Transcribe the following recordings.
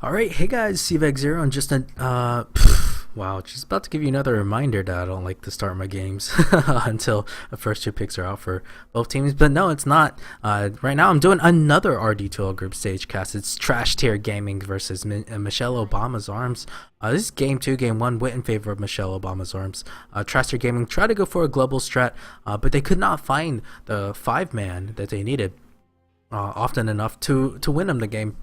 Alright, hey guys, CVEG0 and just a, wow, just about to give you another reminder that I don't like to start my games until the first two picks are out for both teams, but no, it's not. Right now I'm doing another RD2L group stage cast. It's Trash Tier Gaming versus Michelle Obama's Arms. This is game 2, game 1 went in favor of Michelle Obama's Arms. Trash Tier Gaming tried to go for a global strat, but they could not find the 5-man that they needed often enough to win them the game.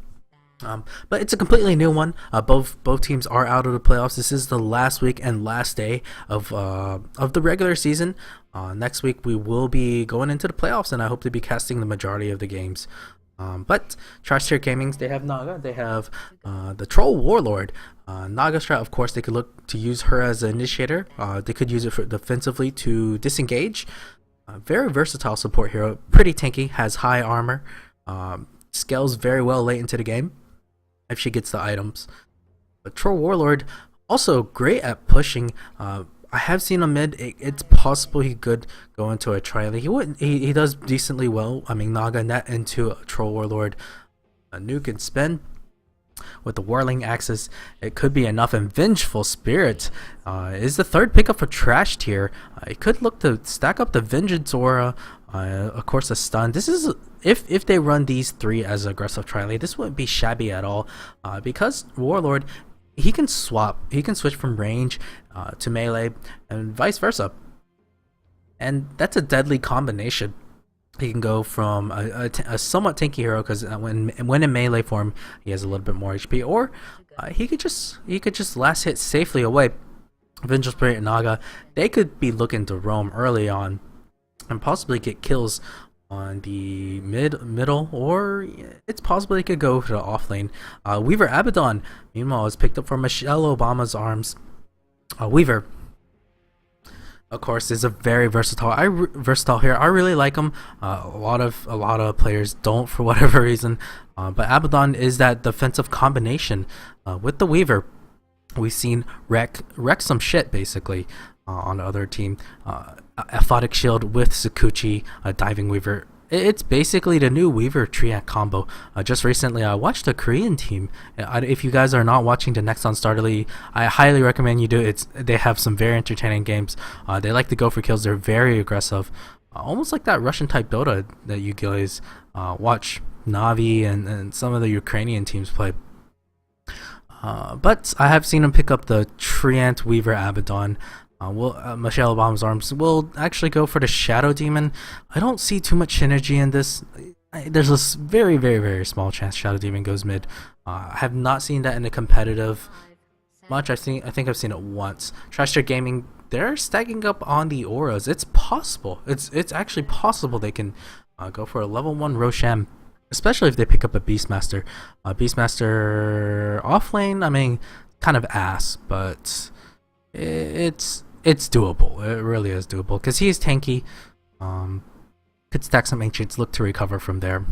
But it's a completely new one. Both teams are out of the playoffs. This is the last week and last day of the regular season. Next week we will be going into the playoffs, and I hope to be casting the majority of the games. But Trash Tier Gaming, they have Naga, they have the Troll Warlord. Naga strat, of course, they could look to use her as an initiator. They could use it for defensively to disengage. Very versatile support hero, pretty tanky, has high armor, scales very well late into the game if she gets the items. But Troll Warlord also great at pushing. I have seen him mid. It's possible he could go into a tri. He wouldn't. He does decently well. I mean, Naga net into a Troll Warlord, a nuke and spin with the Whirling Axis. It could be enough. And Vengeful Spirit is the third pickup for Trash Tier. It could look to stack up the Vengeance Aura. Of course, a stun. This is if they run these three as aggressive tri-lane, this wouldn't be shabby at all. Because Warlord, he can swap. He can switch from range to melee and vice versa. And that's a deadly combination. He can go from a somewhat tanky hero because when in melee form he has a little bit more HP, or he could just last hit safely away. Vengeful Spirit and Naga, they could be looking to roam early on and possibly get kills on the middle, or it's possible they could go to the off lane. Weaver Abaddon, meanwhile, is picked up for Michelle Obama's Arms. Weaver, of course, is a very versatile hero. I really like him. A lot of players don't for whatever reason. But Abaddon is that defensive combination with the Weaver. We've seen wreck some shit basically on the other team. Aphotic Shield with Sakuchi, Diving Weaver. It's basically the new Weaver Triac combo. Just recently I watched a Korean team. If you guys are not watching the Next on Starter League, I highly recommend you do. They have some very entertaining games. They like to go for kills. They're very aggressive. Almost like that Russian type Dota that you guys watch Navi and some of the Ukrainian teams play. But I have seen him pick up the Triant Weaver Abaddon. Michelle Obama's Arms will actually go for the Shadow Demon. I don't see too much synergy in this. There's a very, very, very small chance Shadow Demon goes mid. I have not seen that in the competitive much. I think I've seen it once. Trash Tier Gaming, they're stacking up on the auras. It's possible. It's actually possible they can go for a level 1 Roshan, especially if they pick up a Beastmaster. Beastmaster off lane, I mean, kind of ass, but it's doable. It really is doable because he is tanky. Could stack some ancients, look to recover from there.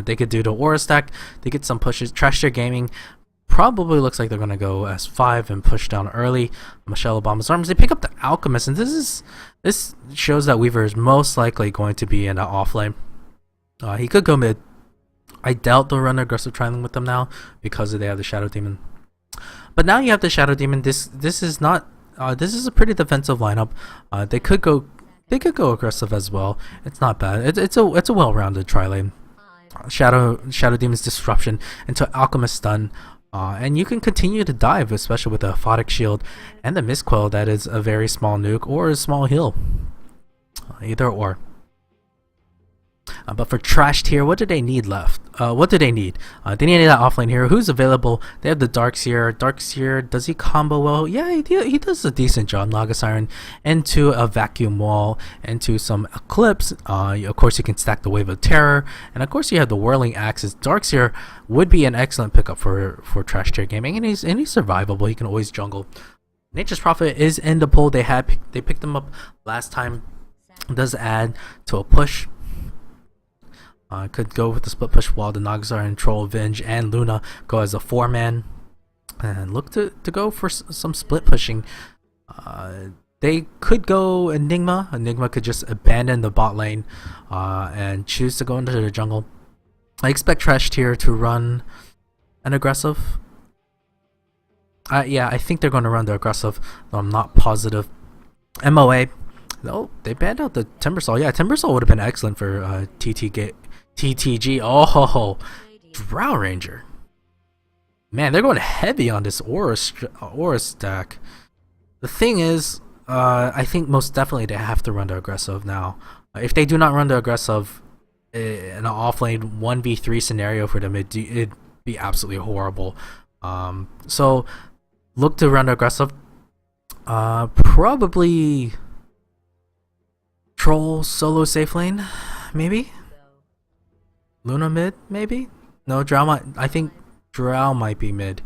They could do the aura stack. They get some pushes. Trash Tier Gaming probably looks like they're gonna go S5 and push down early. Michelle Obama's Arms, they pick up the Alchemist, and this shows that Weaver is most likely going to be in the off lane. He could go mid. I doubt they'll run aggressive trialing with them now because they have the Shadow Demon. But now you have the Shadow Demon. This is not. This is a pretty defensive lineup. They could go aggressive as well. It's not bad. It's a well-rounded tri-lane. Shadow Demon's Disruption into Alchemist Stun, and you can continue to dive, especially with the Aphotic Shield and the Mistcoil. That is a very small nuke or a small heal, either or. But for Trash Tier, what do they need left? What do they need? They need that offlane hero who's available. They have the Darkseer. Darkseer, does he combo well? Yeah, he does a decent job. Naga Siren into a Vacuum Wall, into some Eclipse. Of course, you can stack the Wave of Terror, and of course, you have the Whirling Axis. Darkseer would be an excellent pickup for Trash Tier Gaming, and he's survivable. He can always jungle. Nature's Prophet is in the pool. They picked him up last time. Does add to a push. Could go with the split push while the Nagazar and Troll, Venge, and Luna go as a 4-man and look to go for some split pushing. They could go Enigma. Enigma could just abandon the bot lane and choose to go into the jungle. I expect Trash Tier to run an aggressive Yeah, I think they're going to run the aggressive, though I'm not positive. MOA. Oh, they banned out the Timbersaw. Yeah, Timbersaw would have been excellent for TTG. Oh, Drow Ranger. Man, they're going heavy on this Aura stack. The thing is, I think most definitely they have to run the aggressive now. If they do not run the aggressive in an offlane 1v3 scenario for them, it'd be absolutely horrible. So look to run the aggressive. Probably Troll solo safe lane, maybe. Luna mid, maybe. No, I think Drow might be mid.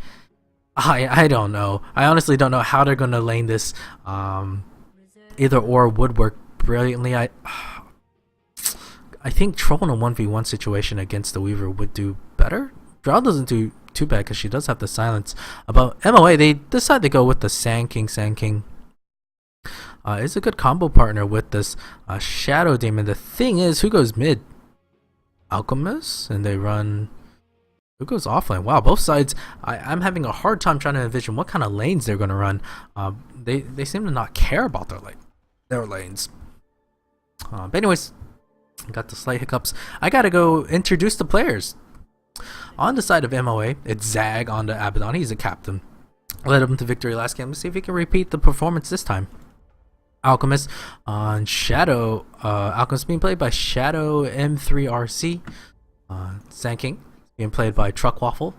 I don't know. I honestly don't know how they're gonna lane this. Either or would work brilliantly. I think Troll in a 1v1 situation against the Weaver would do better. Drow doesn't do too bad because she does have the silence. About MOA, they decide to go with the Sand King. It's a good combo partner with this Shadow Demon. The thing is, who goes mid? Alchemist, and they run. Who goes offlane? Wow, both sides. I'm having a hard time trying to envision what kind of lanes they're going to run. They seem to not care about their lanes. But anyways, got the slight hiccups. I gotta go introduce the players. On the side of MOA, it's Zag on the Abaddon. He's a captain. Led him to victory last game. Let's see if he can repeat the performance this time. Alchemist on Shadow. Alchemist being played by Shadow M3RC. Sand King being played by Truck Waffle.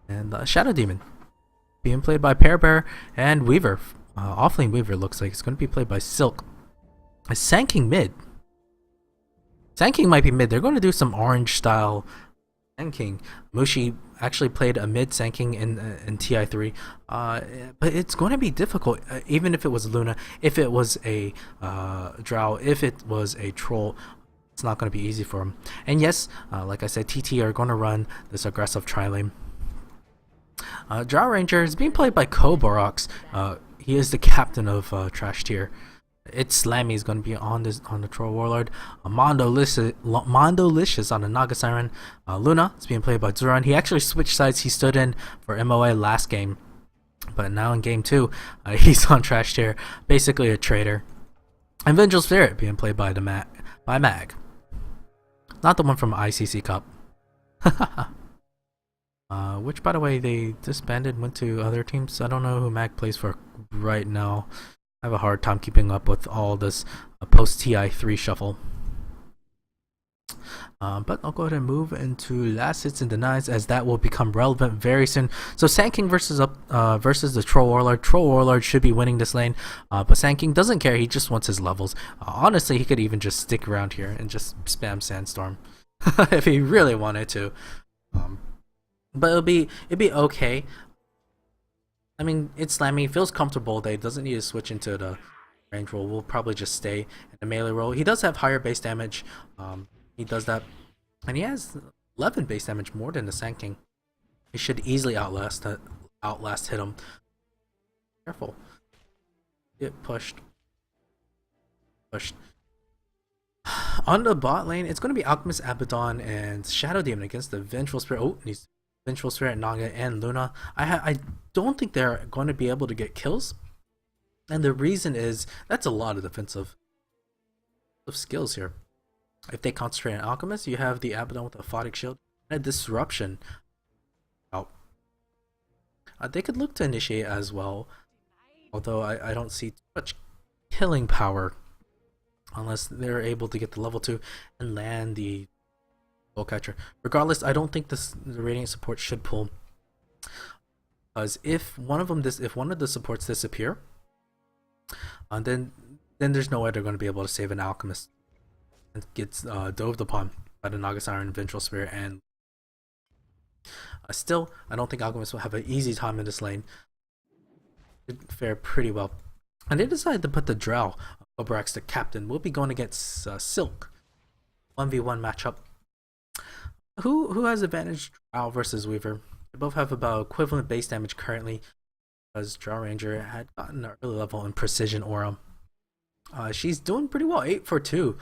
And Shadow Demon being played by Pear Bear and Weaver. Offlane Weaver looks like it's going to be played by Silk. Sand King mid. Sand King might be mid. They're going to do some orange style Sand King. Mushi actually played a mid Sand King in TI3, but it's going to be difficult. Even if it was Luna, if it was a Drow, if it was a Troll, it's not going to be easy for him. And yes, like I said, TT are going to run this aggressive tri-lane. Drow Ranger is being played by Koborox. He is the captain of Trash Tier. It's Slammy is going to be on the Troll Warlord. Mondolicious on the Naga Siren. Luna is being played by Zuran. He actually switched sides. He stood in for MOA last game, but now in game 2, he's on Trash Tier, basically a traitor. And Vengeful Spirit being played by Mag, not the one from ICC Cup. Which, by the way, they disbanded, went to other teams. I don't know who Mag plays for right now. I have a hard time keeping up with all this post TI3 shuffle. But I'll go ahead and move into last hits and denies, as that will become relevant very soon. So Sand King versus the Troll Warlord. Troll Warlord should be winning this lane, but Sand King doesn't care. He just wants his levels. Honestly, he could even just stick around here and just spam Sandstorm if he really wanted to. But it'd be okay. I mean, it's Slammy. He feels comfortable. They doesn't need to switch into the range role. We'll probably just stay in the melee role. He does have higher base damage. He does that, and he has 11 base damage more than the Sand King. He should easily outlast hit him. Careful. Get pushed. On the bot lane, it's going to be Alchemist, Abaddon, and Shadow Demon against the Vengeful Spirit. Oh, he's Vengeful Spirit, Naga, and Luna. I don't think they're going to be able to get kills, and the reason is that's a lot of defensive skills here. If they concentrate on Alchemist, you have the Abaddon with a Photic Shield and a Disruption. Oh. They could look to initiate as well, although I don't see too much killing power unless they're able to get the level 2 and land the Catcher. Regardless, I don't think the Radiant support should pull, because if one of the supports disappear, then there's no way they're going to be able to save an Alchemist and gets doved upon by the Naga Siren, Vengeful Spirit, and still, I don't think Alchemist will have an easy time in this lane. Should fare pretty well, and they decided to put the Drow, Obrax, the captain. We'll be going against Silk, 1v1 matchup. Who has advantage? Drow versus Weaver. They both have about equivalent base damage currently, because Drow Ranger had gotten an early level in Precision Aura. She's doing pretty well, 8 for 2.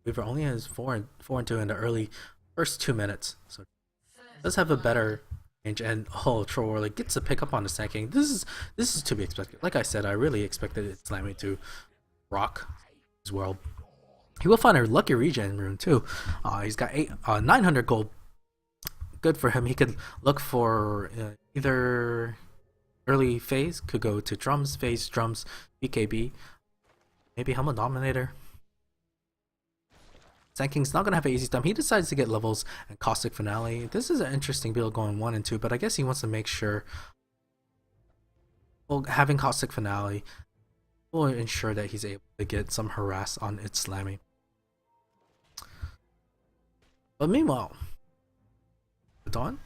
Weaver only has 4 and 2 in the early first 2 minutes, so does have a better and Troll Warlord gets a pick up on the Sand King. This is to be expected. Like I said, I really expected Slammy to rock his world. He will find a lucky regen rune too. He's got 900 gold. Good for him. He could look for either early phase, could go to drums, phase, drums, BKB, maybe Helmet Dominator. Sand King's not going to have an easy time. He decides to get levels and Caustic Finale. This is an interesting build going 1 and 2, but I guess he wants to make sure, well, having Caustic Finale will ensure that he's able to get some harass on its Slammy. But meanwhile, Dawn,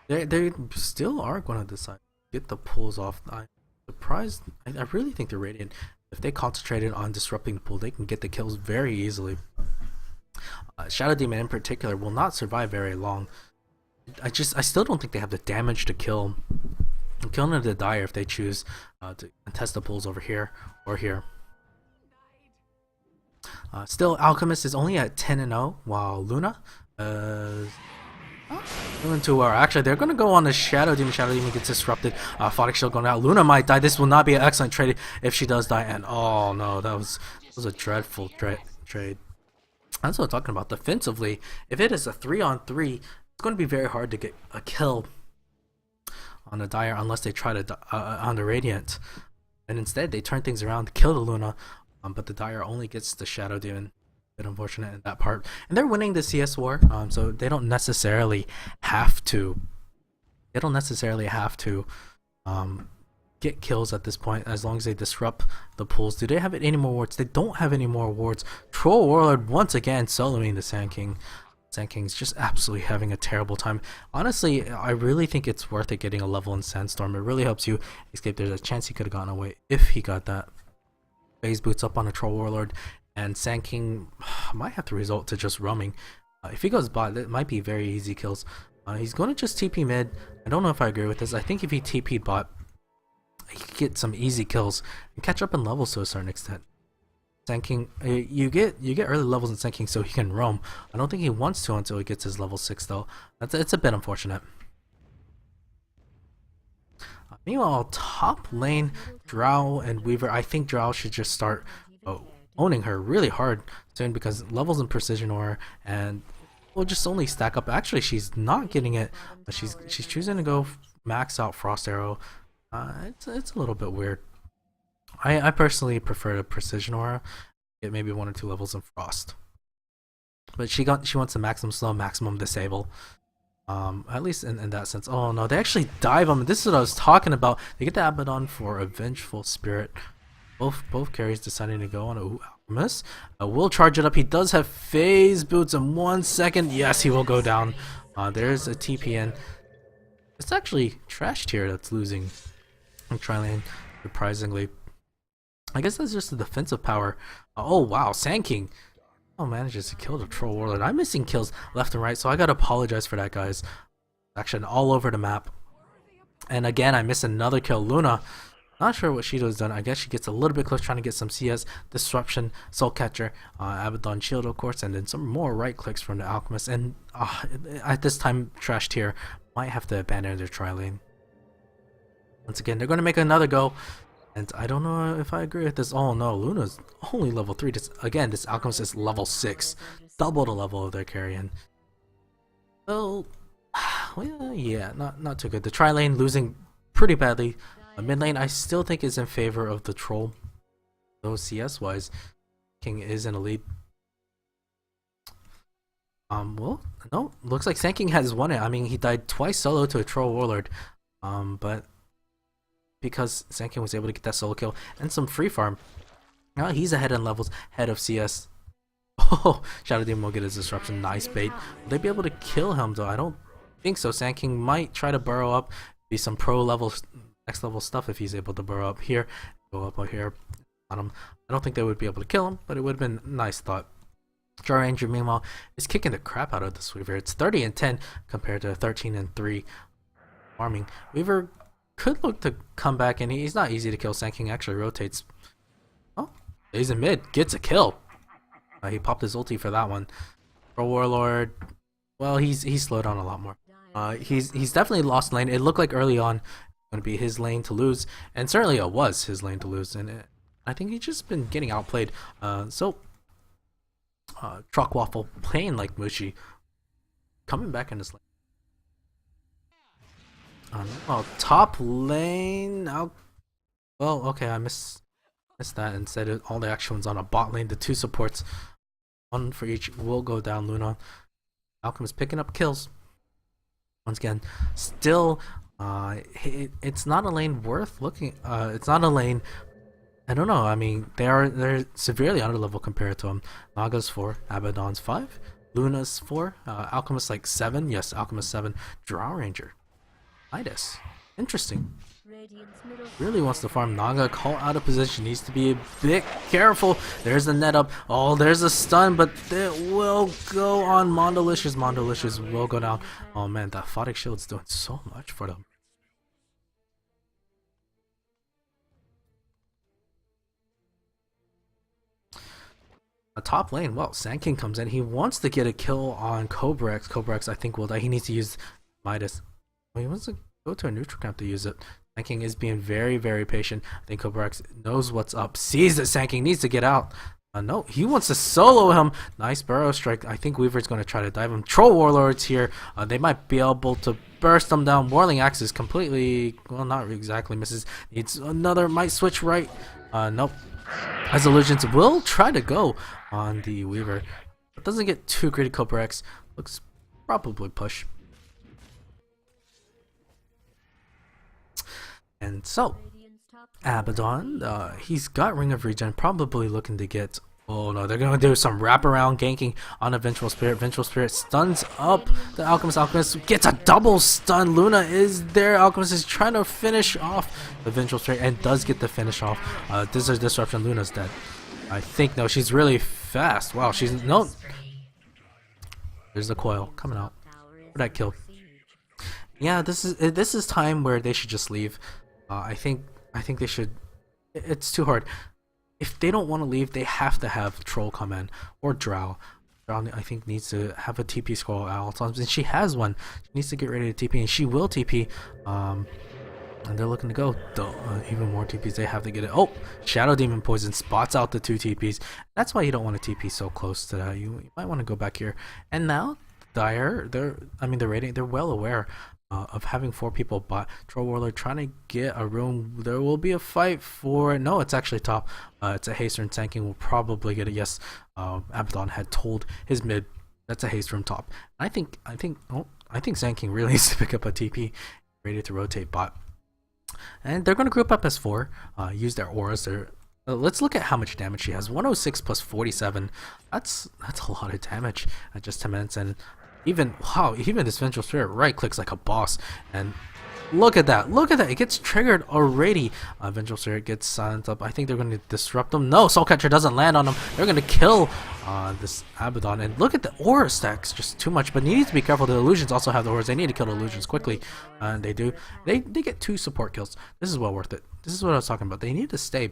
they still are going to decide to get the pulls off. I'm surprised. I really think the Radiant, if they concentrated on disrupting the pool, they can get the kills very easily. Shadow Demon in particular will not survive very long. I still don't think they have the damage to kill none of the Dire if they choose to contest the pools over here or here. Still, Alchemist is only at 10-0, while Luna doing too well. Actually, they're going to go on the Shadow Demon. Shadow Demon gets disrupted. Photic Shield going out. Luna might die. This will not be an excellent trade if she does die. And oh no, that was a dreadful trade. That's what I'm talking about. Defensively, if it is a 3-on-3, it's going to be very hard to get a kill on the Dire unless they try to on the Radiant. And instead, they turn things around to kill the Luna. But the Dire only gets the Shadow Demon. A bit unfortunate in that part. And they're winning the CS war, so they don't necessarily have to. Get kills at this point as long as they disrupt the pools. Do they have any more wards? They don't have any more wards. Troll Warlord once again soloing the Sand King. Sand King's just absolutely having a terrible time. Honestly, I really think it's worth it getting a level in Sandstorm. It really helps you escape. There's a chance he could have gotten away if he got that. Phase boots up on a Troll Warlord, and Sand King might have to resort to just roaming. If he goes bot, it might be very easy kills. He's going to just TP mid. I don't know if I agree with this. I think if he TP'd bot, he could get some easy kills and catch up in levels to a certain extent. Sand King, you get early levels in Sand King so he can roam. I don't think he wants to until he gets his level 6 though. It's a bit unfortunate. Meanwhile, top lane, Drow and Weaver. I think Drow should just start owning her really hard soon because levels in Precision Aura and will just only stack up. Actually, she's not getting it, but she's choosing to go max out Frost Arrow. It's a little bit weird. I personally prefer the Precision Aura, get maybe 1 or 2 levels in Frost. But she wants the maximum slow, maximum disable. At least in that sense. Oh no, they actually dive on. This is what I was talking about. They get the Abaddon for a Vengeful Spirit. Both carries deciding to go on a Alchemist. Will charge it up. He does have phase boots in 1 second. Yes, he will go down. There's a TPN. It's actually Trash Tier that's losing. Tri-lane, surprisingly. I guess that's just the defensive power. Oh wow, Sand King manages to kill the Troll Warlord. I'm missing kills left and right, so I gotta apologize for that, guys. Action all over the map. And again, I miss another kill. Luna, not sure what she has done. I guess she gets a little bit close trying to get some CS, Disruption, Soul Catcher, Abaddon Shield, of course, and then some more right clicks from the Alchemist. And at this time, Trash Tier might have to abandon their tri-lane. Once again, they're going to make another go. And I don't know if I agree with this. Oh no, Luna's only level 3. This Alchemist is level 6. Double the level of their carrion. Well, yeah, not too good. The tri-lane losing pretty badly. Mid lane I still think is in favor of the Troll. Though CS wise, King is in a lead. Well, no, looks like Sand King has won it. I mean, he died twice solo to a Troll Warlord. But because Sand King was able to get that solo kill and some free farm, now he's ahead in levels, head of CS. Oh, Shadow Demon will get his disruption. Nice bait. Will they be able to kill him though? I don't think so. Sand King might try to burrow up, be some pro level, next level stuff if he's able to burrow up here, go up here on him. I don't think they would be able to kill him, but it would have been a nice thought. Jar Ranger, meanwhile, is kicking the crap out of this Weaver. It's 30-10 compared to 13-3 farming. Weaver could look to come back, and he's not easy to kill. Sand King actually rotates. Oh, he's in mid, gets a kill. He popped his ulti for that one. Pro Warlord, well, he's slowed down a lot more. He's definitely lost lane. It looked like early on going to be his lane to lose, and certainly it was his lane to lose. And I think he's just been getting outplayed. Truck Waffle playing like Mushi, coming back in his lane. Top lane. Well, okay, I missed that. Instead, all the action was on a bot lane. The two supports, one for each, will go down. Luna, Alchemist picking up kills. Once again, still, it's not a lane worth looking. It's not a lane. I don't know. I mean, they're severely under level compared to him. Naga's 4, Abaddon's 5, Luna's 4, Alchemist like 7. Yes, Alchemist 7. Drow Ranger, Midas. Interesting. Really wants to farm. Naga call out of position. Needs to be a bit careful. There's the net up. Oh, there's a stun, but it will go on Mondolicious. Mondolicious will go down. Oh man, that Photic Shield's doing so much for them. A top lane. Well, Sand King comes in. He wants to get a kill on Cobra X. Cobra X, I think, will die. He needs to use Midas. Well, he wants to go to a neutral camp to use it. Sand King is being very, very patient. I think Cobra X knows what's up. Sees that Sand King needs to get out. No, he wants to solo him. Nice Burrow Strike. I think Weaver's going to try to dive him. Troll Warlords here. They might be able to burst them down. Whirling Axe is completely, well, not exactly misses. Needs another, might switch right. Nope. As Illusions will try to go on the Weaver. But doesn't get too greedy. Cobra X looks probably push. And so, Abaddon, he's got Ring of Regen, probably looking to get... Oh no, they're going to do some wraparound ganking on a Vengeful Spirit. Vengeful Spirit stuns up the Alchemist. Alchemist gets a double stun. Luna is there. Alchemist is trying to finish off the Vengeful Spirit and does get the finish off. This is Disruption. Luna's dead. I think, no, she's really fast. Wow, she's... No. There's the coil coming out for that kill. Yeah, this is time where they should just leave. I think they should. It's too hard. If they don't want to leave, they have to have Troll come in or Drow. Drow, I think, needs to have a TP scroll at all times, and she has one. She needs to get ready to TP, and she will TP. And they're looking to go. Even more TPs. They have to get it. Oh, Shadow Demon Poison spots out the 2 TPs. That's why you don't want to TP so close to that. You might want to go back here. And now Dire, they're well aware of having 4 people, but Troll Warlord trying to get a room. There will be a fight for... No, it's actually top. It's a haste room. Sand King will probably get it. Yes, Abaddon had told his mid that's a haste room top. I think Sand King really needs to pick up a TP, ready to rotate bot. And they're going to group up as 4, use their auras. Let's look at how much damage she has. 106 plus 47. That's a lot of damage at just 10 minutes. And even this Vengeful Spirit right clicks like a boss. And look at that. It gets triggered already. Vengeful Spirit gets silenced up. I think they're going to disrupt them. No, Soulcatcher doesn't land on them. They're going to kill this Abaddon. And look at the aura stacks, just too much. But you need to be careful. The illusions also have the auras. They need to kill the illusions quickly. And they do. They get 2 support kills. This is well worth it. This is what I was talking about. They need to stay.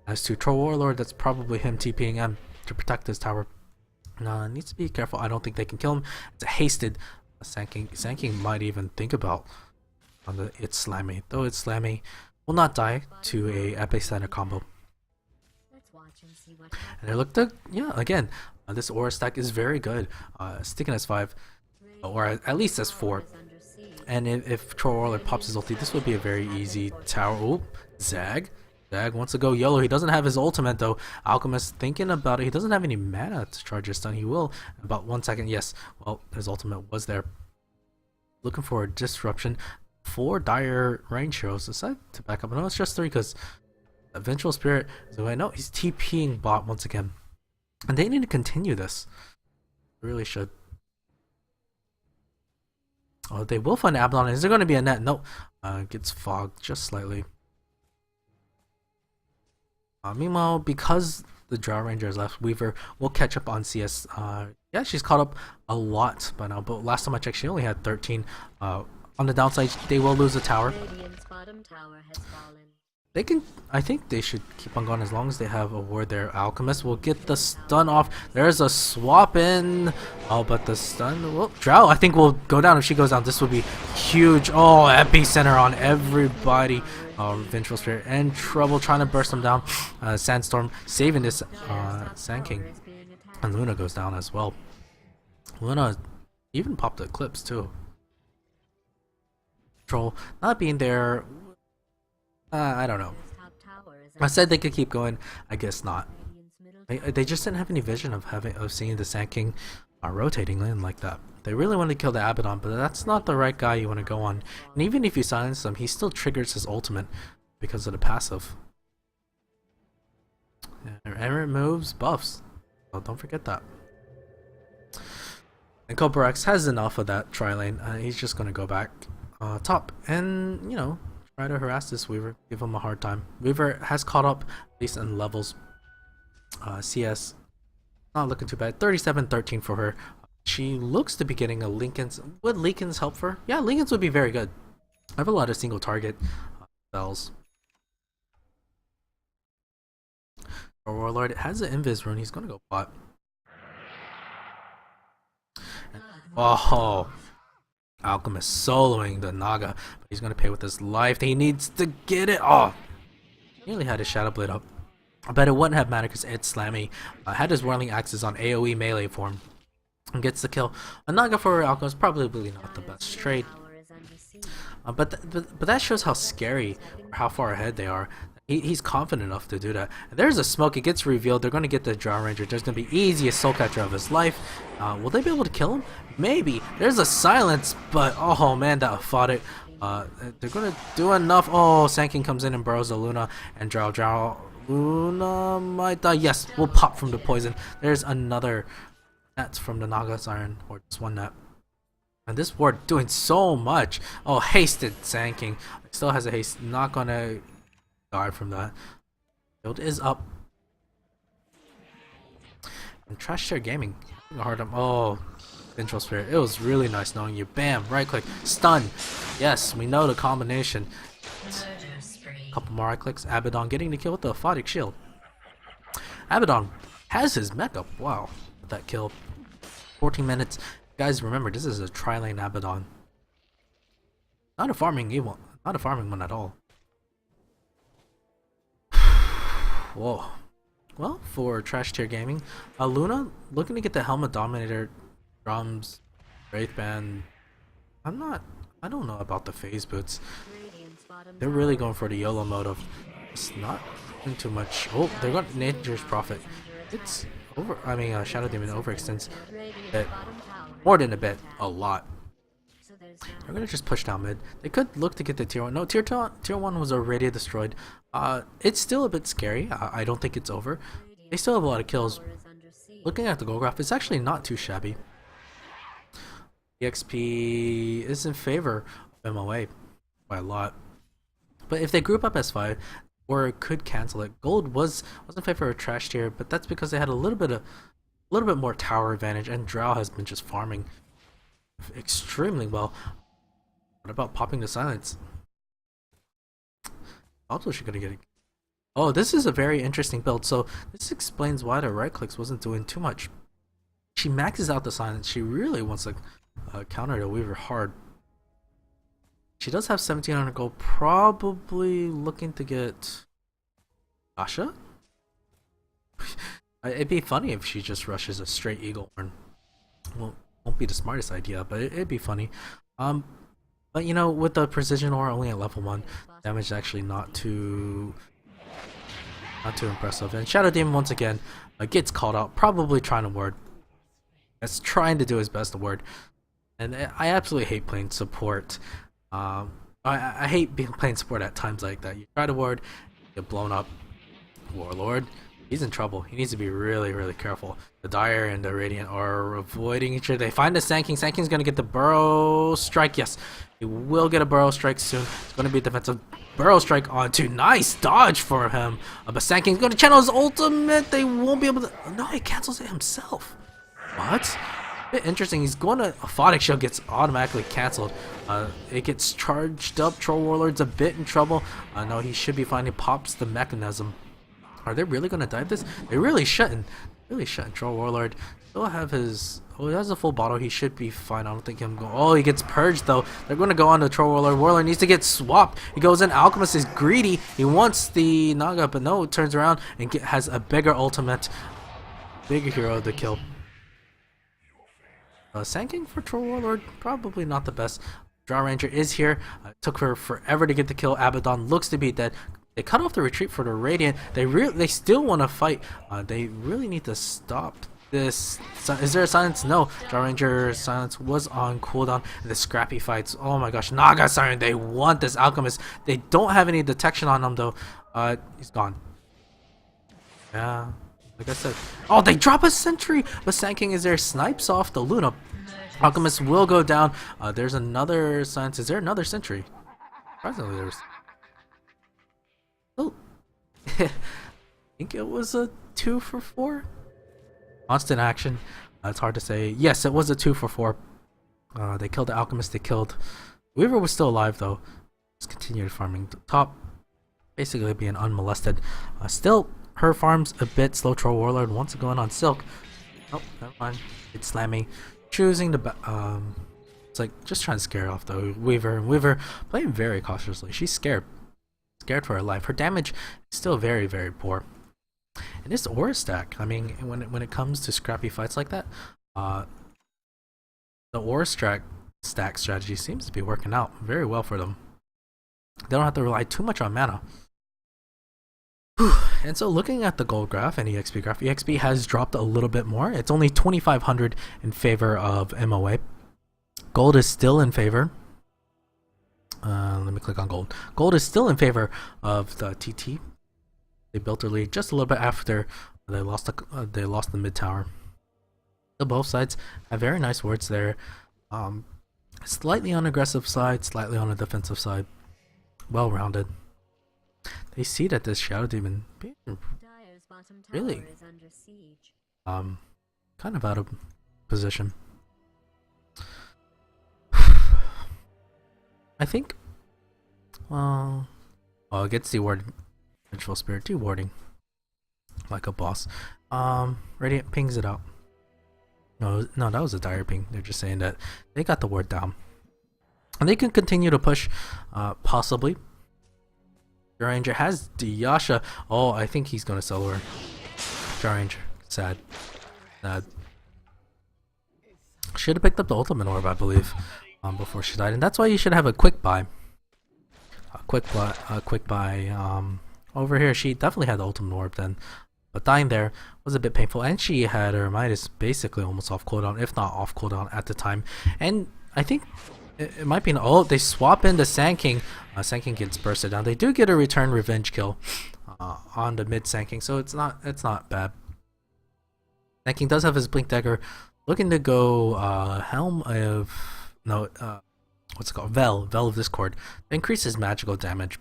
As to Troll Warlord, that's probably him TPing M to protect his tower. Needs to be careful. I don't think they can kill him. It's a hasted Sand King. Sand King might even think about on the It's Slammy. Though It's Slammy will not die to a Epic Center combo. And I looked at, yeah, again, this aura stack is very good. Sticking as 5, or at least as 4. And if Troll Warlord pops his ulti, this would be a very easy tower. Oh, Zag wants to go yellow. He doesn't have his ultimate though. Alchemist thinking about it. He doesn't have any mana to charge his stun. He will in about 1 second. Yes, well, his ultimate was there. Looking for a disruption. 4 Dire range heroes decide to back up. No, it's just 3 because Vengeful Spirit is away. No, he's TPing bot once again. And they need to continue this. They really should. Oh, they will find Abaddon. Is there going to be a net? No. Gets fogged just slightly. Meanwhile, because the Drow Ranger is left, Weaver will catch up on CS. Yeah, she's caught up a lot by now, but last time I checked, she only had 13. On the downside, they will lose a tower. They can. I think they should keep on going as long as they have a ward there. Alchemist will get the stun off. There's a swap in. Oh, but the stun. Well, Drow I think will go down. If she goes down, this would be huge. Oh, epicenter on everybody. Vengeful Spirit in trouble trying to burst them down. Sandstorm saving this Sand King. And Luna goes down as well. Luna even popped the Eclipse too. Troll not being there. I don't know. I said they could keep going. I guess not. They just didn't have any vision of seeing the Sand King rotating in like that. They really wanted to kill the Abaddon, but that's not the right guy you want to go on. And even if you silence him, he still triggers his ultimate because of the passive. And it moves buffs. So don't forget that. And Cobra X has enough of that tri-lane. He's just going to go back top and, you know, try to harass this Weaver, give him a hard time. Weaver has caught up, at least in levels. CS, not looking too bad. 37-13 for her. She looks to be getting a Linken's. Would Linken's help her? Yeah, Linken's would be very good. I have a lot of single target spells. Warlord has an Invis rune. He's gonna go bot. Oh, Alchemist soloing the Naga. But he's gonna pay with his life. He needs to get it. Oh, nearly had his Shadow Blade up. I bet it wouldn't have mattered because Ed Slammy had his Whirling Axes on AoE melee form and gets the kill. A Naga for Alchemist probably not the best trade. But that shows how scary or how far ahead they are. He's confident enough to do that. And there's a smoke. It gets revealed. They're going to get the Drow Ranger. There's going to be easiest soul catcher of his life. Will they be able to kill him? Maybe. There's a silence, but oh man, that fought it. They're going to do enough. Oh, Sand King comes in and burrows the Luna and Drow. Luna might die. Yes, we'll pop from the poison. There's another net from the Naga's Iron, or just one net. And this ward doing so much. Oh, hasted Sand King. Still has a haste. Not gonna die from that. Build is up. And Trash Chair Gaming. Hard up. Oh, Vengeful Spirit. It was really nice knowing you. Bam, right click, stun. Yes, we know the combination. Couple more right clicks. Abaddon getting the kill with the Aphotic Shield. Abaddon has his mech up. Wow, with that kill. 14 minutes. Guys, remember this is a tri-lane Abaddon. Not a farming evil. Not a farming one at all. Whoa. Well, for Trash Tier Gaming, Luna looking to get the Helmet Dominator, drums, Wraithband. I don't know about the phase boots. They're really going for the YOLO mode of it's not doing too much. Oh, they're got Nature's Prophet. It's over. I mean, Shadow Demon overextends a bit. More than a bit. A lot. They're gonna just push down mid. They could look to get the tier 1. No, tier 1 was already destroyed. It's still a bit scary. I don't think it's over. They still have a lot of kills. Looking at the goal graph, it's actually not too shabby. EXP is in favor of MOA by a lot. But if they group up as 5, or could cancel it, gold was in favor of Trash Tier, but that's because they had a little bit more tower advantage, and Drow has been just farming extremely well. What about popping the silence? Also, she's gonna get it. Oh, this is a very interesting build. So this explains why the right clicks wasn't doing too much. She maxes out the silence. She really wants to counter the Weaver hard. She does have 1700 gold. Probably looking to get Asha. It'd be funny if she just rushes a straight Eagle Horn. Well, won't be the smartest idea, but it'd be funny. But you know, with the precision aura only at level 1, damage is actually not too impressive. And Shadow Demon once again gets called out, probably trying to ward. It's trying to do his best to ward. And I absolutely hate playing support. I hate playing support at times like that. You try to ward, get blown up. Warlord, he's in trouble. He needs to be really, really careful. The Dire and the Radiant are avoiding each other. They find the Sand King. Sand King's going to get the Burrow Strike. Yes, he will get a Burrow Strike soon. It's going to be a defensive Burrow Strike onto. Nice dodge for him. But Sand King's going to channel his ultimate. They won't be able to. No, he cancels it himself. What? Bit interesting. He's going to Aphotic Shield gets automatically canceled. It gets charged up. Troll Warlord's a bit in trouble. No, he should be fine. He pops the mechanism. Are they really going to dive this? They really shouldn't. Really shouldn't. Troll Warlord still have his. Oh, he has a full bottle. He should be fine. I don't think him go. Oh, he gets purged though. They're going to go on to Troll Warlord. Warlord needs to get swapped. He goes in. Alchemist is greedy. He wants the Naga, but no. Turns around and has a bigger ultimate. Bigger hero to kill. Sand for Troll Warlord, probably not the best. Draw Ranger is here. Took her forever to get the kill. Abaddon looks to be dead. They cut off the retreat for the Radiant. They still want to fight. They really need to stop this. Is there a silence? No. Draw Ranger silence was on cooldown. The scrappy fights. Oh my gosh. Naga Siren. They want this Alchemist. They don't have any detection on him though. He's gone. Yeah. Like I said. Oh, they drop a sentry. But Sand King is there. Snipes off the Luna. Alchemist will go down. There's another silence. Is there another sentry? Surprisingly, there's. Oh. I think it was a 2 for 4. Constant action. It's hard to say. Yes, it was a 2 for 4. They killed the Alchemist. They killed. Weaver was still alive though. Just continued farming top. Basically being unmolested. Still. Her farms a bit slow. Troll Warlord wants to go in on Silk. Oh, never mind. It's slamming. Choosing to it's like just trying to scare off the Weaver. Weaver playing very cautiously. She's scared. Scared for her life. Her damage is still very, very poor. And this aura stack, I mean, when it comes to scrappy fights like that, the aura stack strategy seems to be working out very well for them. They don't have to rely too much on mana. And so looking at the gold graph and EXP graph, EXP has dropped a little bit more. It's only 2,500 in favor of MOA. Gold is still in favor. Let me click on gold. Gold is still in favor of the TT. They built their lead just a little bit after they lost the mid tower. So both sides have very nice wards there. Slightly on aggressive side, slightly on the defensive side. Well rounded. They see that this Shadow Demon being really kind of out of position. I think well it gets dewarded. Vengeful Spirit dewarding like a boss. Radiant pings it out. No, that was a dire ping. They're just saying that they got the ward down. And they can continue to push possibly. Draw Ranger has Diyasha. Oh, I think he's gonna solo her. Draw Ranger. Sad. Sad. Should have picked up the ultimate orb, I believe, before she died. And that's why you should have a quick buy. A quick buy. Over here, she definitely had the ultimate orb then. But dying there was a bit painful. And she had her Midas basically almost off cooldown, if not off cooldown at the time. And I think it might be an they swap into Sand King. Sand King gets bursted down. They do get a return revenge kill on the mid Sand King, so it's not bad. Sand King does have his Blink Dagger, looking to go Helm of what's it called? Vel of Discord. Increases magical damage.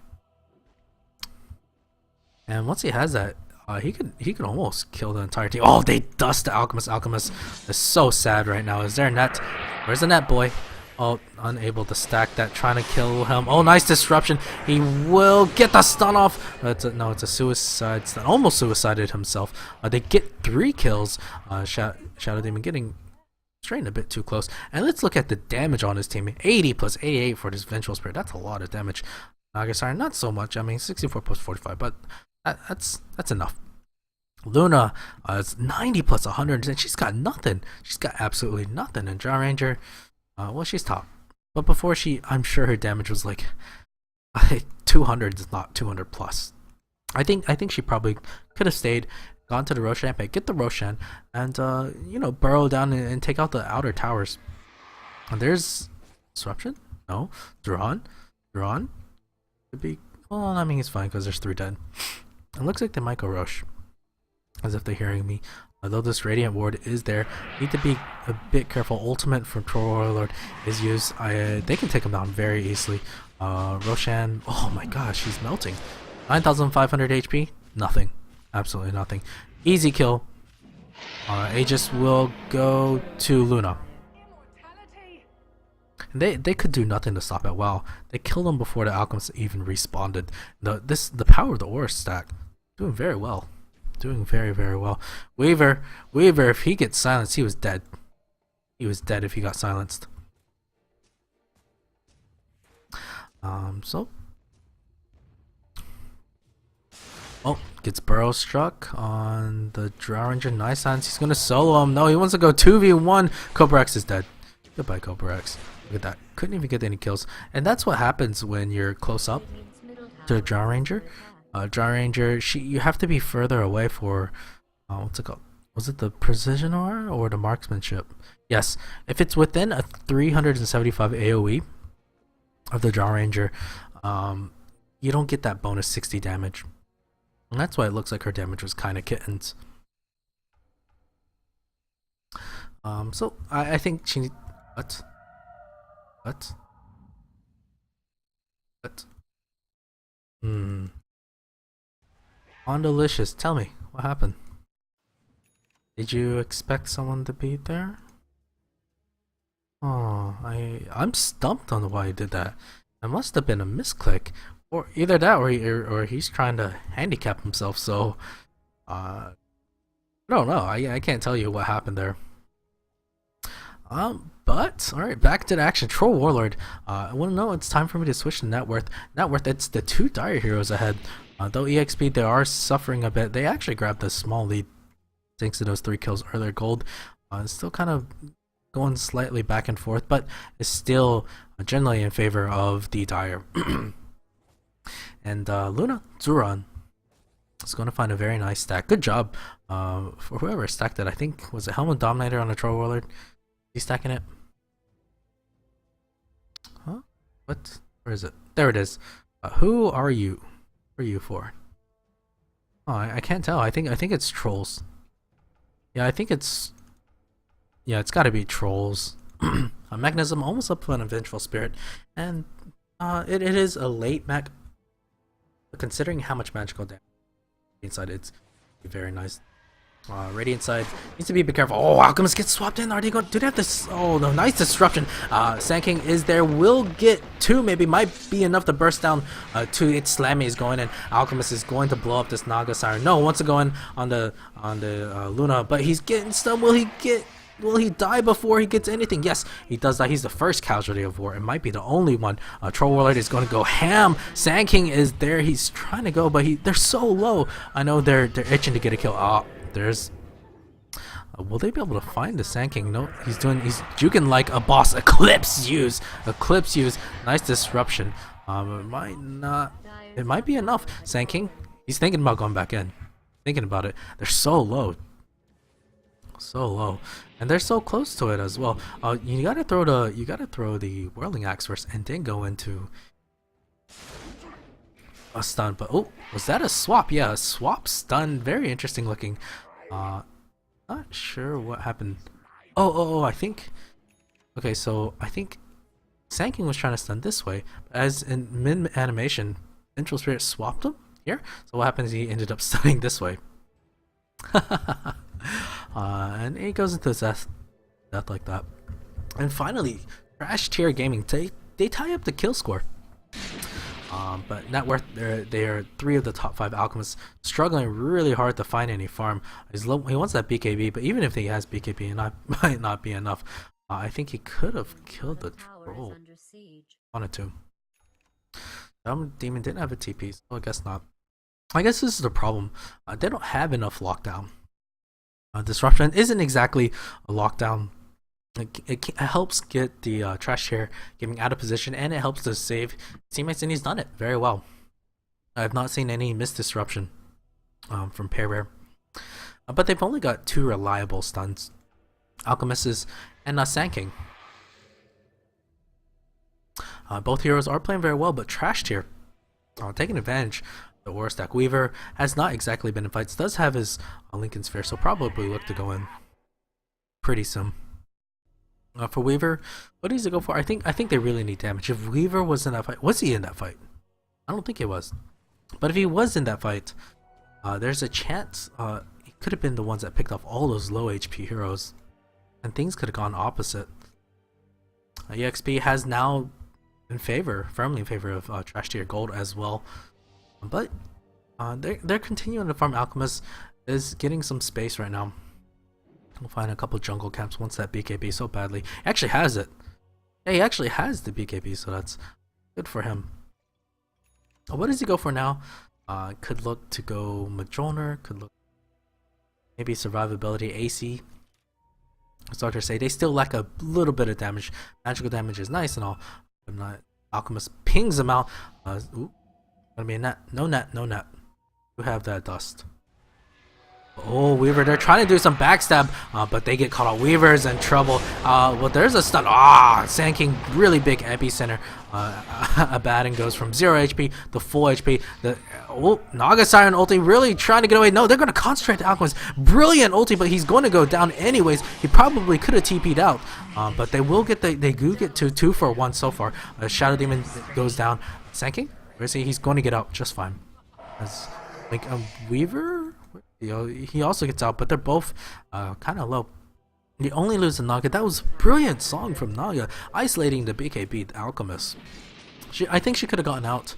And once he has that, he could almost kill the entire team. Oh, they dust the Alchemist. Alchemist is so sad right now. Is there a net? Where's the net, boy? Oh, unable to stack that, trying to kill him. Oh, nice disruption. He will get the stun off. It's a suicide stun. Almost suicided himself. They get 3 kills. Shadow Demon getting strained a bit too close. And let's look at the damage on his team. 80 plus 88 for this Vengeful Spirit. That's a lot of damage. Naga Siren, not so much. I mean, 64 plus 45, but that's enough. Luna is 90 plus 100, and she's got nothing. She's got absolutely nothing. And Draw Ranger, well, she's top. But before I'm sure her damage was like 200, is not 200 plus. I think she probably could have stayed, gone to the Roshan pit, get the Roshan, and burrow down and take out the outer towers. And there's disruption. No, Duran. Could be. Well, I mean, it's fine because there's 3 dead. It looks like they might go Rosh, as if they're hearing me. Although this Radiant Ward is there, need to be a bit careful. Ultimate from Troll Warlord is used. They can take him down very easily. Roshan, oh my gosh, he's melting. 9,500 HP, nothing, absolutely nothing. Easy kill. Aegis will go to Luna. They could do nothing to stop it. Wow, they killed him before the alchemist even respawned. The power of the aura stack, doing very well, doing very well. Weaver, if he gets silenced, he was dead. He was dead if he got silenced. So. Oh, gets burrow struck on the Drow Ranger. Nice hands. He's gonna solo him. No, he wants to go 2v1. Cobra X is dead. Goodbye, Cobra X. Look at that. Couldn't even get any kills. And that's what happens when you're close up to a Drow Ranger. Drow Ranger, you have to be further away for what's it called? Was it the precision aura or the marksmanship? Yes. If it's within a 375 AoE of the Drow Ranger, you don't get that bonus 60 damage. And that's why it looks like her damage was kind of kittens. So I think she needs... What? Delicious, tell me, what happened? Did you expect someone to be there? Oh, I'm stumped on why he did that. It must have been a misclick. Or either that, or he's trying to handicap himself. So, I don't know. I can't tell you what happened there. But all right, back to the action. Troll Warlord. I want to know. It's time for me to switch to net worth. Net worth. It's the two dire heroes ahead. Though EXP, they are suffering a bit. They actually grabbed a small lead thanks to those 3 kills earlier. Gold. It's still kind of going slightly back and forth, but is still generally in favor of the dire. And Luna Zuran is going to find a very nice stack. Good job for whoever stacked it. I think was it Helmet Dominator on the Troll Warlord. He's stacking it. Huh? What? Where is it? There it is. Who are you? Who are you for? Oh, I can't tell. I think it's trolls. Yeah, I think it's. Yeah, it's got to be trolls. A mechanism almost up to an vengeful spirit, and it is a late mech. But considering how much magical damage inside, it's very nice. Radiant side needs to be careful. Oh, Alchemist gets swapped in. Are they going to do they have this? Oh no, nice disruption. Sand King is there. Will get 2, maybe might be enough to burst down 2. It's Slammy is going in. Alchemist is going to blow up this Naga Siren. No, wants to go in on the Luna, but he's getting stunned. Will he die before he gets anything? Yes, he does die. He's the first casualty of war. It might be the only one. Troll Warlord is going to go ham. Sand King is there. He's trying to go, but they're so low. I know they're itching to get a kill. There's... will they be able to find the Sand King? No, he's juking like a boss. Eclipse use. Nice disruption. It might be enough. Sand King, he's thinking about going back in. Thinking about it. They're so low. And they're so close to it as well. You gotta throw the whirling axe first and then go into a stun. But oh, was that a swap? Yeah, a swap stun. Very interesting looking. Not sure what happened. Oh, I think. Okay, so I think Sand King was trying to stun this way, as in mid animation, Vengeful Spirit swapped him here. So what happens? He ended up stunning this way. And he goes into death like that. And finally, Crash Tier Gaming, they tie up the kill score. But net worth, they are 3 of the top 5 alchemists, struggling really hard to find any farm. He wants that BKB, but even if he has BKB, it might not be enough. I think he could have killed the troll. Wanted to. Demon didn't have a TP, so I guess not. I guess this is the problem. They don't have enough lockdown. Disruption isn't exactly a lockdown. It helps get the Trash Tier Gaming out of position, and it helps to save teammates, and he's done it very well. I have not seen any missed disruption from Pair Rare. But they've only got 2 reliable stuns. Alchemists and Sand King. Both heroes are playing very well, but Trash Tier taking advantage. The War Stack Weaver has not exactly been in fights. Does have his Lincoln Sphere, so probably look to go in pretty soon. For Weaver, what does he go for? I think they really need damage. If Weaver was in that fight, was he in that fight? I don't think he was. But if he was in that fight, there's a chance he could have been the ones that picked off all those low HP heroes, and things could have gone opposite. EXP has now firmly in favor of Trash Tier Gold as well, but they're continuing to farm. Alchemist is getting some space right now. We'll find a couple jungle camps once that BKB so badly. He actually has it. Yeah, he actually has the BKB, so that's good for him. What does he go for now? Could look to go Majoner, could look maybe survivability AC. It's hard to say. They still lack a little bit of damage. Magical damage is nice and all, but not. Alchemist pings him out. Ooh, gonna be a net. No net, no net. You have that dust. Oh, Weaver, they're trying to do some backstab, but they get caught out. Weaver's in trouble. Well, there's a stun. Sand King, really big epicenter. Abaddon goes from 0 HP to full HP. Naga Siren ulti really trying to get away. No, they're going to concentrate the Alchemist. Brilliant ulti, but he's going to go down anyways. He probably could have TP'd out, but they will get they do get to 2 for 1 so far. Shadow Demon goes down. Sand King, where is he? He's going to get out just fine. As like Weaver, he also gets out, but they're both kind of low. They only lose to Naga. That was a brilliant song from Naga, isolating the BKB Alchemist. I think she could have gotten out.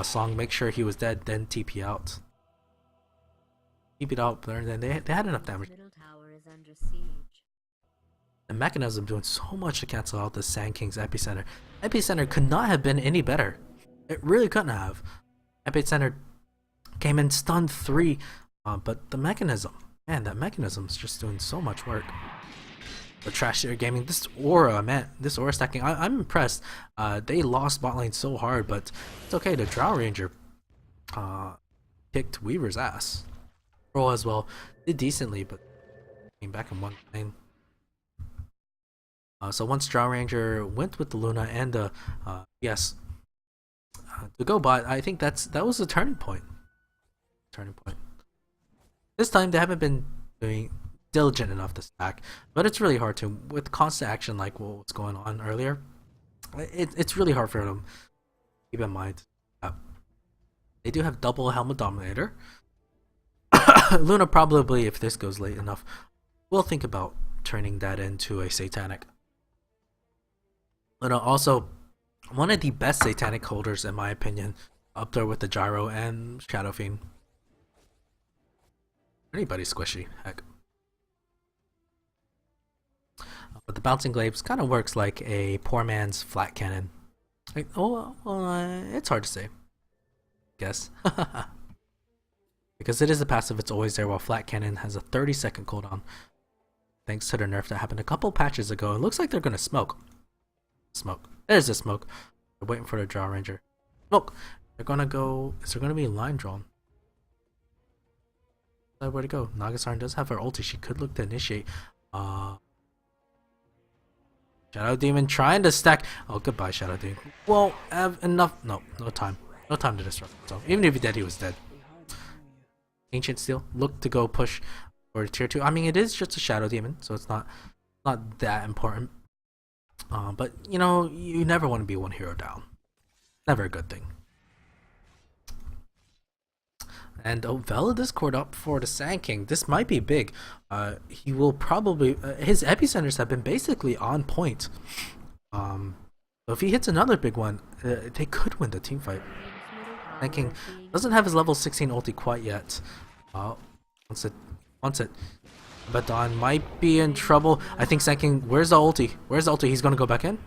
Song, make sure he was dead, then TP out. TP'd out, then they had enough damage. The Mechanism doing so much to cancel out the Sand King's Epicenter. Epicenter could not have been any better. It really couldn't have. Epicenter came in stunned 3. But the Mechanism, man, that Mechanism is just doing so much work. The Trash Tier Gaming, this aura, man, this aura stacking, I'm impressed. They lost bot lane so hard, but it's okay. The Drow Ranger kicked Weaver's ass. Roll as well, did decently, but came back in 1 lane. So once Drow Ranger went with the Luna and the to go bot, I think that was a turning point. This time they haven't been doing diligent enough to stack, but it's really hard to with constant action like what was going on earlier. It's really hard for them. Keep in mind, they do have double Helmet Dominator. Luna probably, if this goes late enough, will think about turning that into a Satanic. Luna also one of the best Satanic holders in my opinion, up there with the Gyro and Shadow Fiend. Anybody squishy, heck. But the Bouncing Glaives kind of works like a poor man's flat cannon. Like, it's hard to say. Guess. Because it is a passive, it's always there, while flat cannon has a 30-second cooldown. Thanks to the nerf that happened a couple patches ago. It looks like they're gonna smoke. There's the smoke. They're waiting for the Drow Ranger. Smoke. They're gonna go. Is there gonna be a line drawn? Where to go? Naga Siren does have her ulti. She could look to initiate. Shadow Demon trying to stack. Oh, goodbye, Shadow Demon. Won't have enough. No time. No time to disrupt himself. Even if he did, he was dead. Ancient Steel look to go push for tier 2. I mean, it is just a Shadow Demon, so it's not that important. But you know, you never want to be 1 hero down. Never a good thing. And Vela Discord up for the Sand King. This might be big. He will probably his epicenters have been basically on point. So if he hits another big one, they could win the team fight. Sand King doesn't have his level 16 ulti quite yet. Wants it. Abaddon might be in trouble. I think Sand King. Where's the ulti? He's gonna go back in.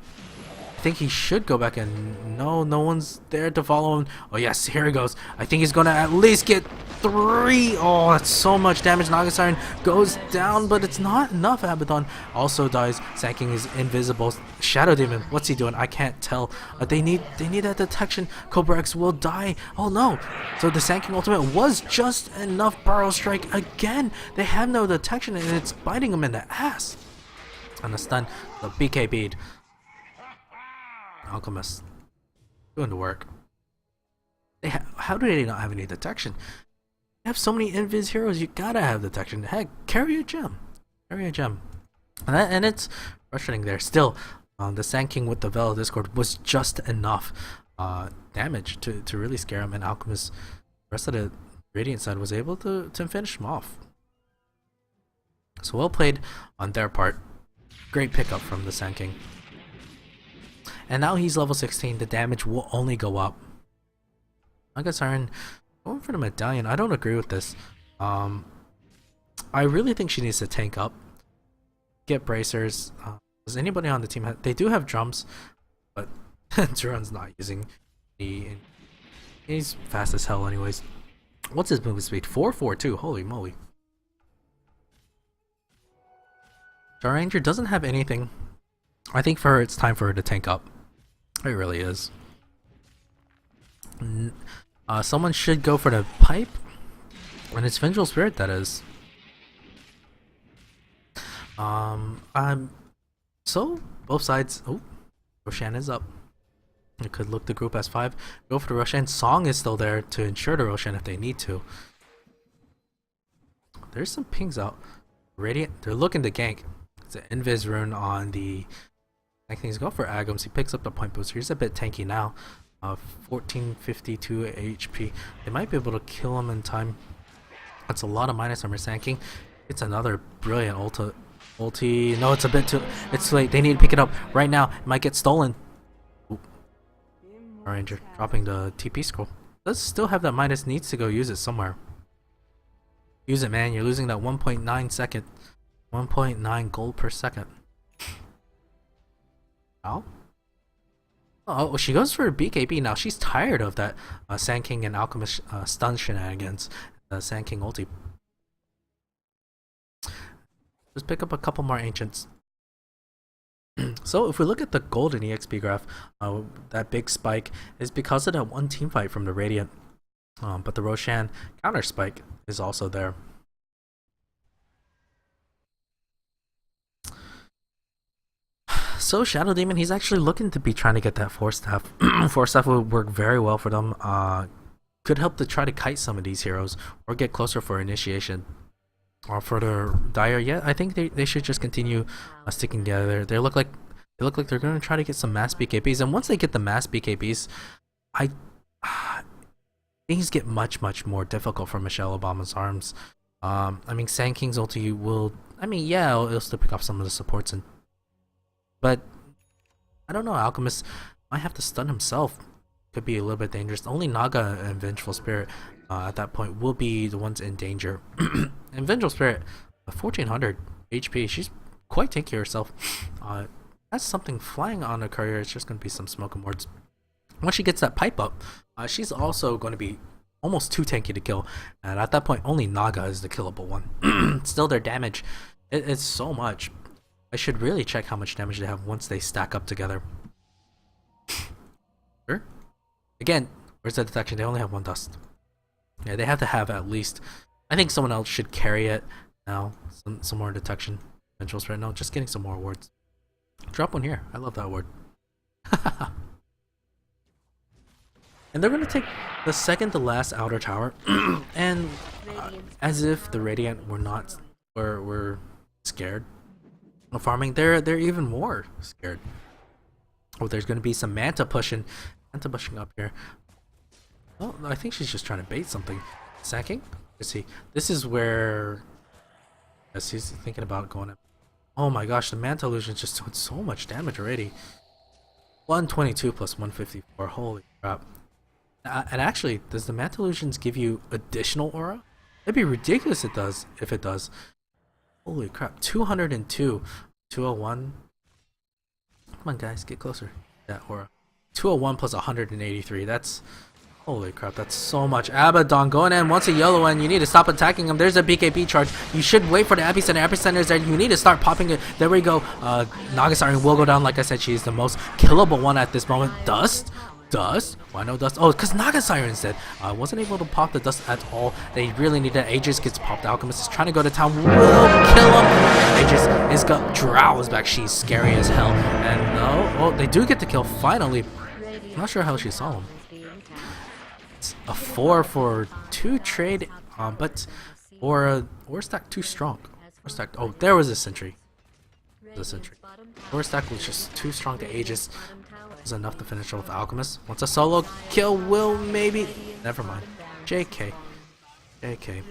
I think he should go back in. No one's there to follow him. Oh yes, here he goes. I think he's gonna at least get 3. Oh, that's so much damage. Naga Siren goes down, but it's not enough. Abaddon also dies. Sand King is invisible. Shadow Demon, what's he doing? I can't tell. They need that detection. Cobra X will die. Oh no. So the Sand King ultimate was just enough. Burrow Strike again. They have no detection and it's biting him in the ass. And the stun, the BKB'd. Alchemist doing the work. How do they not have any detection? You have so many invis heroes, you gotta have detection. Heck, carry a gem. And it's frustrating there. Still, the Sand King with the Vela Discord was just enough damage to really scare him, and Alchemist, the rest of the Radiant side was able to finish him off. So well played on their part. Great pickup from the Sand King. And now he's level 16. The damage will only go up. Naga Siren going for the medallion. I don't agree with this. I really think she needs to tank up. Get bracers. Does anybody on the team they do have drums, but Duran's not using the. He's fast as hell, anyways. What's his movement speed? 442. Holy moly! Star Ranger doesn't have anything. I think for her, it's time for her to tank up. It really is. Someone should go for the pipe, and it's Vengeful Spirit that is. So both sides. Oh, Roshan is up. It could look the group as 5. Go for the Roshan. Song is still there to ensure the Roshan if they need to. There's some pings out. Radiant. They're looking to gank. It's an Invis rune on the. I think he's going for Agams. He picks up the point booster. He's a bit tanky now. 1452 HP. They might be able to kill him in time. That's a lot of minus armor Sand King. It's another brilliant ulti. No, it's a bit too. It's too late. They need to pick it up right now. It might get stolen. Ranger dropping the TP scroll. Does still have that minus. Needs to go use it somewhere. Use it, man. You're losing that 1.9 second. 1.9 gold per second. Oh. Oh, she goes for a BKB now. She's tired of that Sand King and Alchemist stun shenanigans. The Sand King ulti. Just pick up a couple more ancients. So if we look at the golden EXP graph, that big spike is because of that one team fight from the Radiant. But the Roshan counter spike is also there. So Shadow Demon, he's actually looking to be trying to get that Force Staff. Force Staff would work very well for them. Could help to try to kite some of these heroes or get closer for initiation. Or for the Dire, yeah, I think they should just continue sticking together. They look like they're going to try to get some mass BKBs, and once they get the mass BKBs, things get much more difficult for Michelle Obama's arms. I mean, Sand King's ulti will, I mean, yeah, it'll still pick off some of the supports, but I don't know. Alchemist might have to stun himself. Could be a little bit dangerous. Only Naga and Vengeful Spirit at that point will be the ones in danger. And Vengeful Spirit, 1400 HP. She's quite tanky herself. Has something flying on her career. It's just going to be some smoke and wards. Once she gets that pipe up, she's also going to be almost too tanky to kill. And at that point, only Naga is the killable one. Still, their damage, it's so much. I should really check how much damage they have once they stack up together. Sure. Again, where's the detection? They only have 1 dust. Yeah, they have to have at least. I think someone else should carry it now. Some more detection. Vengeful Spirit. No, just getting some more wards. Drop one here. I love that word. And they're gonna take the second to last outer tower, and as if the Radiant were scared of farming, they're even more scared. Oh, there's gonna be some Manta pushing up here. Well, I think she's just trying to bait something. Sacking? Let's see. This is where. Yes, he's thinking about going up. Oh my gosh, the Manta Illusion's just doing so much damage already. 122 plus 154. Holy crap. And actually, does the Manta Illusions give you additional aura? It'd be ridiculous if it does. Holy crap. 202. 201. Come on, guys, get closer. That aura. 201 plus 183. That's. Holy crap, that's so much. Abaddon going in, wants a yellow one. You need to stop attacking him. There's a BKB charge. You should wait for the epicenter. Epicenter is there. You need to start popping it. There we go. Nagasari will go down. Like I said, she's the most killable one at this moment. Dust? Dust? Why no dust? Oh, because Naga Siren said wasn't able to pop the dust at all. They really need that. Aegis gets popped. Alchemist is trying to go to town. Will kill him. Aegis is got Drow is back. She's scary as hell. And no, oh, they do get the kill finally. I'm not sure how she saw him. It's a 4 for 2 trade, but or stack too strong. Or stack. Oh, there was a sentry. The sentry. Or stack was just too strong to Aegis. Was enough to finish off Alchemist. Once a solo kill will maybe. Never mind. JK. JK.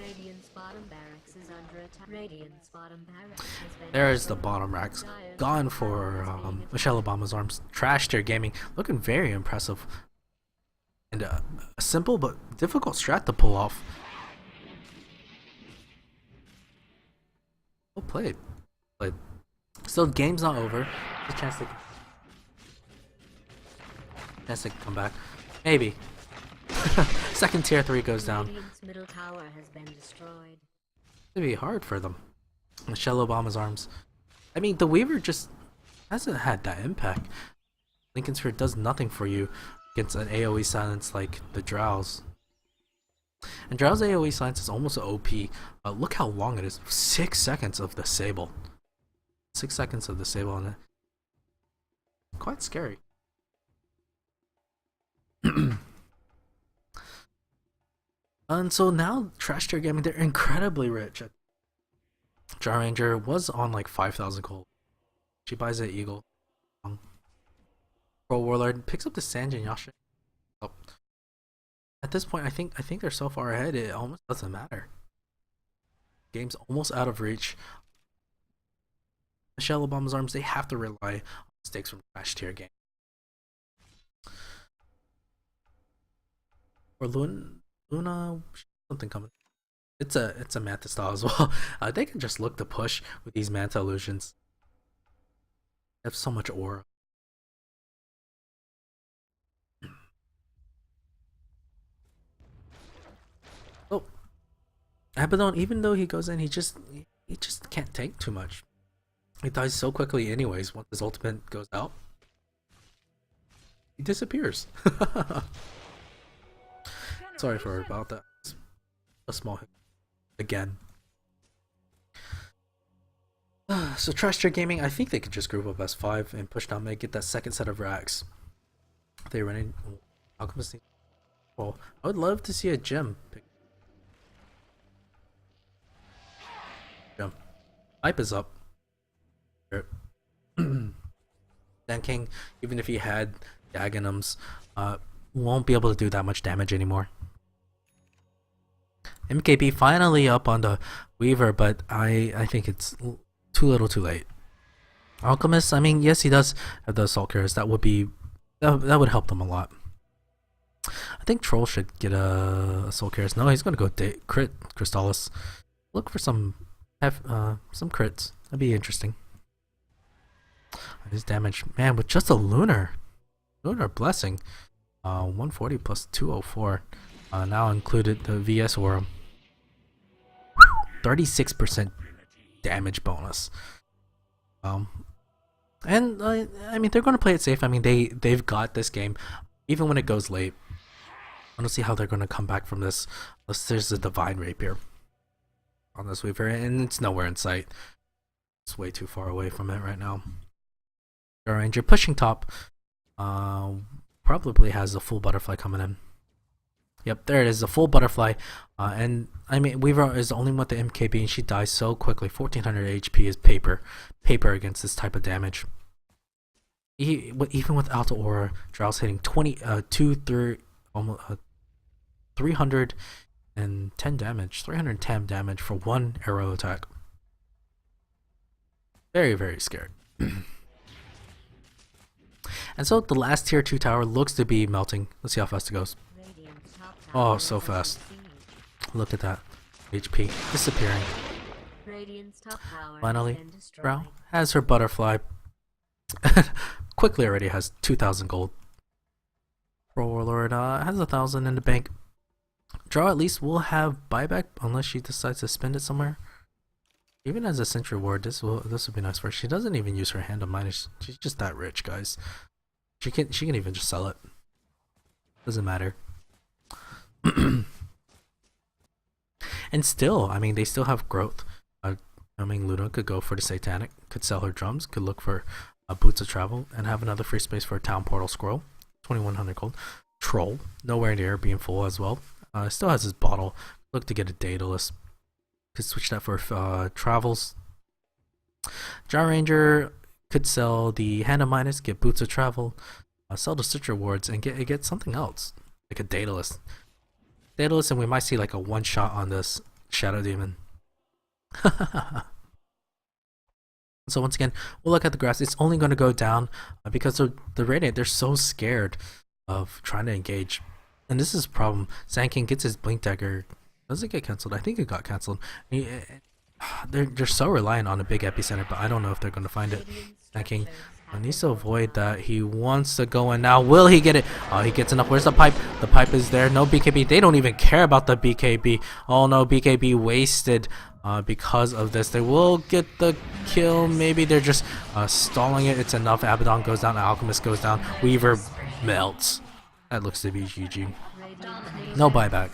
There's the bottom racks. Gone for Michelle Obama's arms. Trash tier gaming. Looking very impressive. And a simple but difficult strat to pull off. Well played. Still, game's not over. There's a chance to come back. Maybe. Second tier 3 goes down. Middle tower has been destroyed. It'd be hard for them. Michelle Obama's arms. I mean, the Weaver just hasn't had that impact. Lincoln Sphere does nothing for you against an AoE silence like the Drow's. And Drow's AoE silence is almost OP. Look how long it is. 6 seconds of the Sable. 6 seconds of the Sable on it. Quite scary. And so now Trash Tier Gaming, they're incredibly rich. Jar Ranger was on like 5,000 gold. She buys an Eagle. Pro Warlord picks up the Sanjin Yasha. Oh. At this point, I think they're so far ahead it almost doesn't matter. Game's almost out of reach. Michelle Obama's arms, they have to rely on stakes from Trash Tier Game. Or Luna, something coming. It's a Manta style as well. They can just look to push with these Manta illusions. They have so much aura. Oh, Abaddon, even though he goes in, he just can't take too much. He dies so quickly anyways. Once his ultimate goes out, he disappears. Sorry for about that. A small hit. Again. So Trash Tier Gaming, I think they could just group up as 5 and push down mid, get that second set of racks. They're running Alchemist. Well, I would love to see a gem pick. Gem. Hype is up. Dan King, even if he had Dagenums, won't be able to do that much damage anymore. MKB finally up on the Weaver, but I think it's too little too late. Alchemist, I mean, yes, he does have the Assault Carriers. That would help them a lot. I think Troll should get a Assault Carriers. No, he's gonna go crit Crystallis. Look for some crits. That'd be interesting. His damage, man, with just a Lunar Blessing, 140 plus 204. Now included the VS Aura. 36% damage bonus. And I mean, they're going to play it safe. I mean, they've got this game, even when it goes late. I don't see how they're going to come back from this unless there's a Divine Rapier on this Weaver, and it's nowhere in sight. It's way too far away from it right now. Ranger pushing top. Probably has a full butterfly coming in. Yep, there it is, a full butterfly. And I mean, Weaver is the only one with the MKB, and she dies so quickly. 1400 HP is paper against this type of damage. Even without the aura, Drow's hitting 310 damage. 310 damage for one arrow attack. Very, very scared. And so the last tier 2 tower looks to be melting. Let's see how fast it goes. Oh, so fast. Look at that. HP disappearing. Finally, Drow has her butterfly. Quickly already has 2,000 gold. Pro Warlord has 1,000 in the bank. Drow at least will have buyback unless she decides to spend it somewhere. Even as a Sentry Ward, this will be nice for her. She doesn't even use her hand of minus. She's just that rich, guys. She can even just sell it. Doesn't matter. And still, I mean, they still have growth. I mean, Luna could go for the Satanic, could sell her drums, could look for Boots of Travel, and have another free space for a Town Portal Scroll. 2,100 gold. Troll, nowhere near being full as well. Still has his bottle. Look to get a Daedalus. Could switch that for travels. Jar Ranger could sell the Hand of Midas, get Boots of Travel, sell the Citra Wards, and get something else, like a Daedalus. And we might see like a one shot on this Shadow Demon. So once again, we'll look at the grass. It's only going to go down because the Radiant, they're so scared of trying to engage. And this is a problem. Sand King gets his Blink Dagger. Does it get cancelled? I think it got cancelled. They're so reliant on a big epicenter, but I don't know if they're going to find it. Sand King needs to avoid that. He wants to go in now. Will he get it? Oh, he gets enough. Where's the pipe? The pipe is there. No BKB. They don't even care about the BKB. Oh no, BKB wasted because of this. They will get the kill. Maybe they're just stalling it. It's enough. Abaddon goes down. Alchemist goes down. Weaver melts. That looks to be GG. No buyback.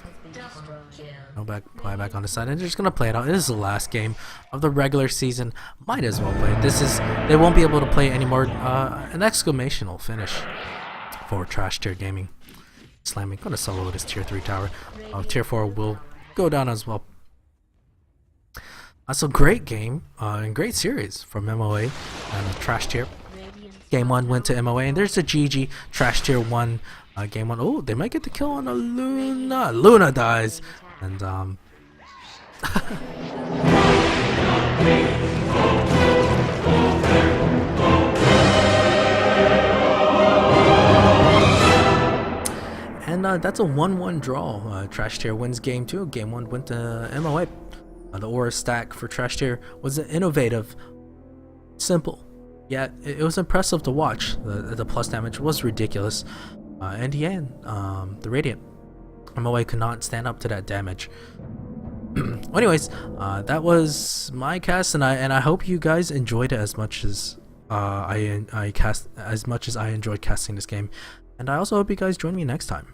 No buyback on the side. And they're just going to play it out. This is the last game of the regular season. Might as well play it. This is, they won't be able to play anymore. An exclamational finish for Trash Tier Gaming. Slamming. Going to solo this tier 3 tower. Tier 4 will go down as well. So great game and great series from MOA and Trash Tier. Game 1 went to MOA, and there's a GG. Trash Tier 1 game 1. Oh, they might get the kill on a Luna. Luna dies. And that's a 1-1 draw. Trash Tier wins game 2. Game 1 went to MOA. The aura stack for Trash Tier was innovative, simple, yet it was impressive to watch. The plus damage was ridiculous. In the end, the Radiant MOA could not stand up to that damage. Anyways, that was my cast, and I hope you guys enjoyed it as much as I enjoyed casting this game, and I also hope you guys join me next time.